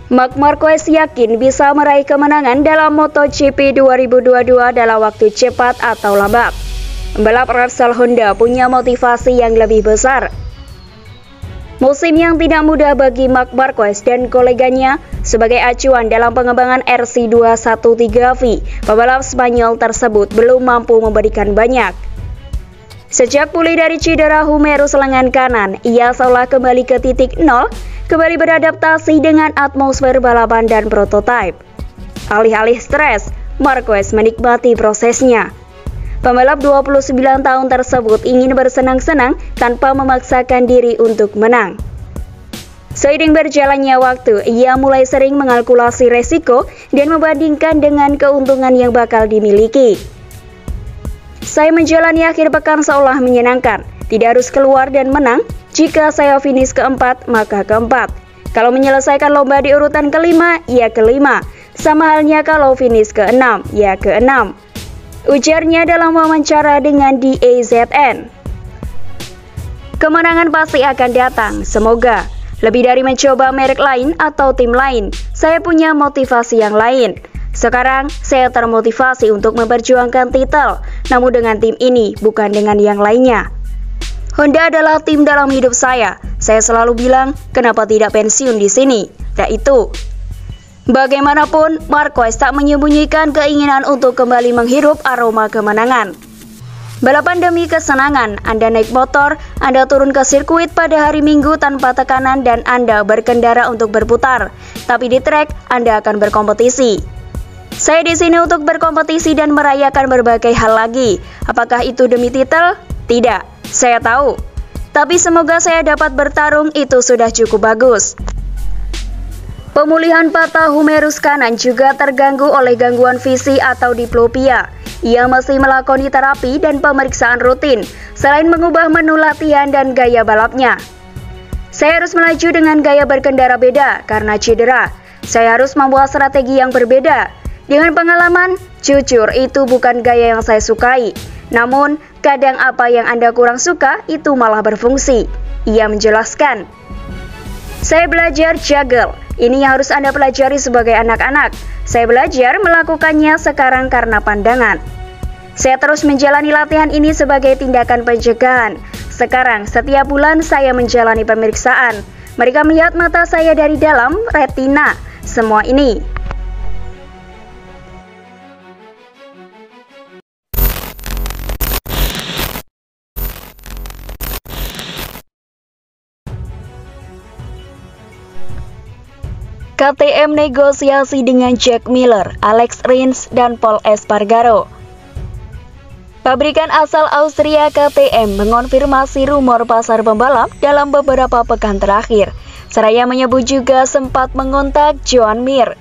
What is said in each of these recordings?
Marc Marquez yakin bisa meraih kemenangan dalam MotoGP 2022 dalam waktu cepat atau lambat. Pembalap Repsol Honda punya motivasi yang lebih besar. Musim yang tidak mudah bagi Marc Marquez dan koleganya sebagai acuan dalam pengembangan RC213V, pembalap Spanyol tersebut belum mampu memberikan banyak. Sejak pulih dari cedera humerus lengan kanan, ia seolah kembali ke titik nol, kembali beradaptasi dengan atmosfer balapan dan prototipe. Alih-alih stres, Marquez menikmati prosesnya. Pembalap 29 tahun tersebut ingin bersenang-senang tanpa memaksakan diri untuk menang. Seiring berjalannya waktu, ia mulai sering mengalkulasi resiko dan membandingkan dengan keuntungan yang bakal dimiliki. Saya menjalani akhir pekan seolah menyenangkan, tidak harus keluar dan menang. Jika saya finish keempat, maka keempat. Kalau menyelesaikan lomba di urutan kelima, ya kelima. Sama halnya kalau finish keenam, ya keenam. Ujarnya dalam wawancara dengan DAZN. Kemenangan pasti akan datang, semoga. Lebih dari mencoba merek lain atau tim lain, saya punya motivasi yang lain. Sekarang saya termotivasi untuk memperjuangkan titel, namun dengan tim ini, bukan dengan yang lainnya. Honda adalah tim dalam hidup saya. Saya selalu bilang, kenapa tidak pensiun di sini? Dan itu. Bagaimanapun, Marquez tak menyembunyikan keinginan untuk kembali menghirup aroma kemenangan. Balapan demi kesenangan, Anda naik motor, Anda turun ke sirkuit pada hari Minggu tanpa tekanan dan Anda berkendara untuk berputar. Tapi di trek, Anda akan berkompetisi. Saya di sini untuk berkompetisi dan merayakan berbagai hal lagi. Apakah itu demi titel? Tidak, saya tahu. Tapi semoga saya dapat bertarung, itu sudah cukup bagus. Pemulihan patah humerus kanan juga terganggu oleh gangguan visi atau diplopia. Ia masih melakoni terapi dan pemeriksaan rutin, selain mengubah menu latihan dan gaya balapnya. Saya harus melaju dengan gaya berkendara beda karena cedera. Saya harus membuat strategi yang berbeda. Dengan pengalaman, jujur itu bukan gaya yang saya sukai. Namun, kadang apa yang Anda kurang suka itu malah berfungsi. Ia menjelaskan. Saya belajar juggle. Ini yang harus Anda pelajari sebagai anak-anak. Saya belajar melakukannya sekarang karena pandangan. Saya terus menjalani latihan ini sebagai tindakan pencegahan. Sekarang, setiap bulan saya menjalani pemeriksaan. Mereka melihat mata saya dari dalam retina. Semua ini. KTM negosiasi dengan Jack Miller, Alex Rins, dan Pol Espargaro. Pabrikan asal Austria KTM mengonfirmasi rumor pasar pembalap dalam beberapa pekan terakhir. Seraya menyebut juga sempat mengontak Joan Mir.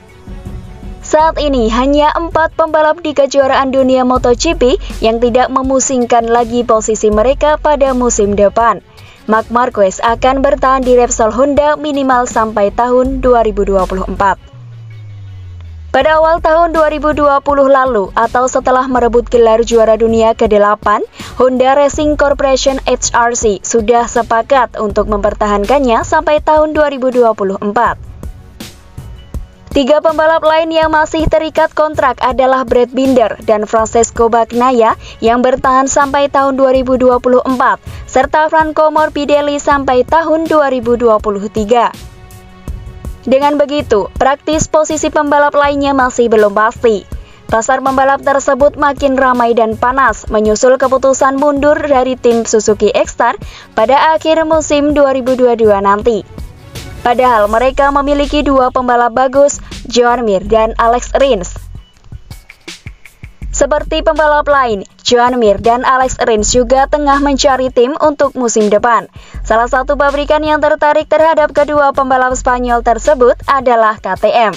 Saat ini hanya 4 pembalap di kejuaraan dunia MotoGP yang tidak memusingkan lagi posisi mereka pada musim depan. Marc Marquez akan bertahan di Repsol Honda minimal sampai tahun 2024. Pada awal tahun 2020 lalu atau setelah merebut gelar juara dunia ke-8, Honda Racing Corporation HRC sudah sepakat untuk mempertahankannya sampai tahun 2024. 3 pembalap lain yang masih terikat kontrak adalah Brad Binder dan Francesco Bagnaia yang bertahan sampai tahun 2024, serta Franco Morbidelli sampai tahun 2023. Dengan begitu, praktis posisi pembalap lainnya masih belum pasti. Pasar pembalap tersebut makin ramai dan panas menyusul keputusan mundur dari tim Suzuki X-Star pada akhir musim 2022 nanti. Padahal mereka memiliki 2 pembalap bagus, Joan Mir dan Alex Rins. Seperti pembalap lain, Joan Mir dan Alex Rins juga tengah mencari tim untuk musim depan. Salah satu pabrikan yang tertarik terhadap kedua pembalap Spanyol tersebut adalah KTM.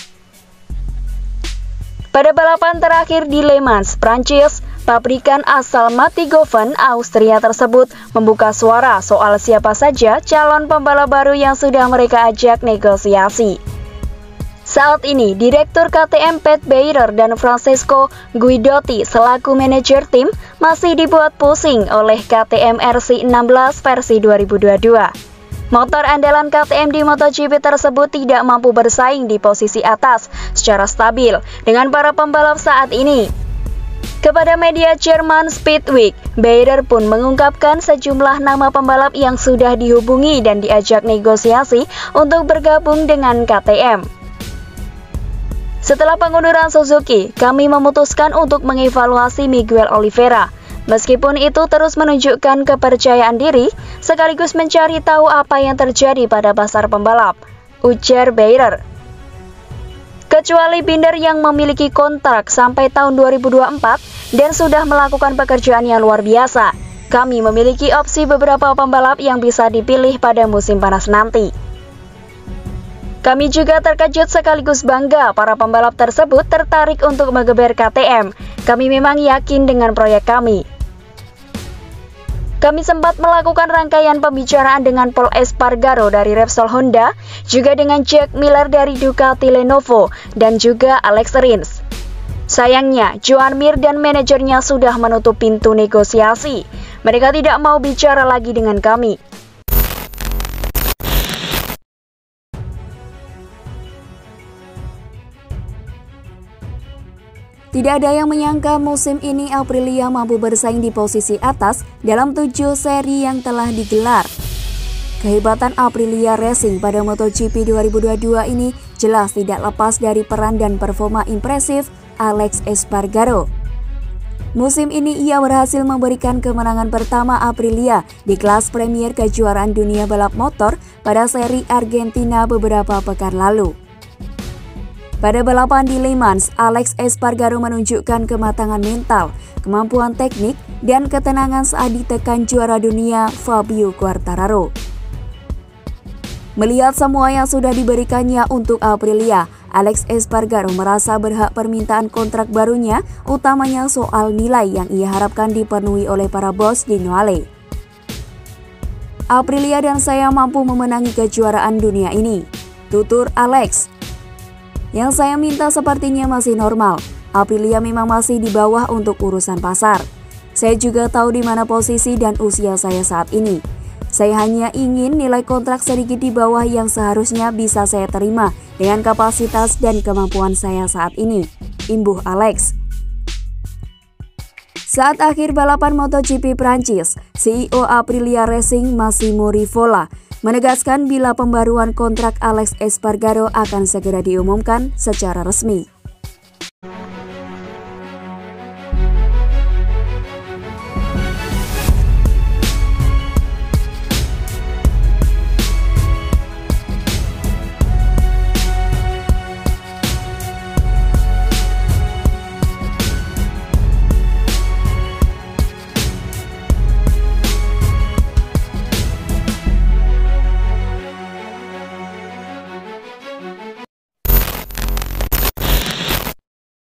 Pada balapan terakhir di Le Mans, Prancis, pabrikan asal Mattighofen, Austria tersebut membuka suara soal siapa saja calon pembalap baru yang sudah mereka ajak negosiasi. Saat ini, Direktur KTM Pat Beyer dan Francesco Guidotti selaku manajer tim masih dibuat pusing oleh KTM RC16 versi 2022. Motor andalan KTM di MotoGP tersebut tidak mampu bersaing di posisi atas secara stabil dengan para pembalap saat ini. Kepada media Jerman Speedweek, Bayer pun mengungkapkan sejumlah nama pembalap yang sudah dihubungi dan diajak negosiasi untuk bergabung dengan KTM. Setelah pengunduran Suzuki, kami memutuskan untuk mengevaluasi Miguel Oliveira. Meskipun itu terus menunjukkan kepercayaan diri, sekaligus mencari tahu apa yang terjadi pada pasar pembalap, ujar Bayer. Kecuali Binder yang memiliki kontrak sampai tahun 2024 dan sudah melakukan pekerjaan yang luar biasa, kami memiliki opsi beberapa pembalap yang bisa dipilih pada musim panas nanti. Kami juga terkejut sekaligus bangga para pembalap tersebut tertarik untuk mengeber KTM. Kami memang yakin dengan proyek kami. Kami sempat melakukan rangkaian pembicaraan dengan Pol Espargaro dari Repsol Honda, juga dengan Jack Miller dari Ducati Lenovo, dan juga Alex Rins. Sayangnya, Joan Mir dan manajernya sudah menutup pintu negosiasi. Mereka tidak mau bicara lagi dengan kami. Tidak ada yang menyangka musim ini Aprilia mampu bersaing di posisi atas dalam 7 seri yang telah digelar. Kehebatan Aprilia Racing pada MotoGP 2022 ini jelas tidak lepas dari peran dan performa impresif Alex Espargaro. Musim ini ia berhasil memberikan kemenangan pertama Aprilia di kelas Premier Kejuaraan Dunia Balap Motor pada seri Argentina beberapa pekan lalu. Pada balapan di Le Mans, Alex Espargaro menunjukkan kematangan mental, kemampuan teknik, dan ketenangan saat ditekan juara dunia Fabio Quartararo. Melihat semua yang sudah diberikannya untuk Aprilia, Alex Espargaro merasa berhak permintaan kontrak barunya, utamanya soal nilai yang ia harapkan dipenuhi oleh para bos di Noale. Aprilia dan saya mampu memenangi kejuaraan dunia ini, tutur Alex. Yang saya minta sepertinya masih normal. Aprilia memang masih di bawah untuk urusan pasar. Saya juga tahu di mana posisi dan usia saya saat ini. Saya hanya ingin nilai kontrak sedikit di bawah yang seharusnya bisa saya terima dengan kapasitas dan kemampuan saya saat ini, imbuh Alex. Saat akhir balapan MotoGP Prancis, CEO Aprilia Racing Massimo Rivola menegaskan bila pembaruan kontrak Alex Espargaro akan segera diumumkan secara resmi.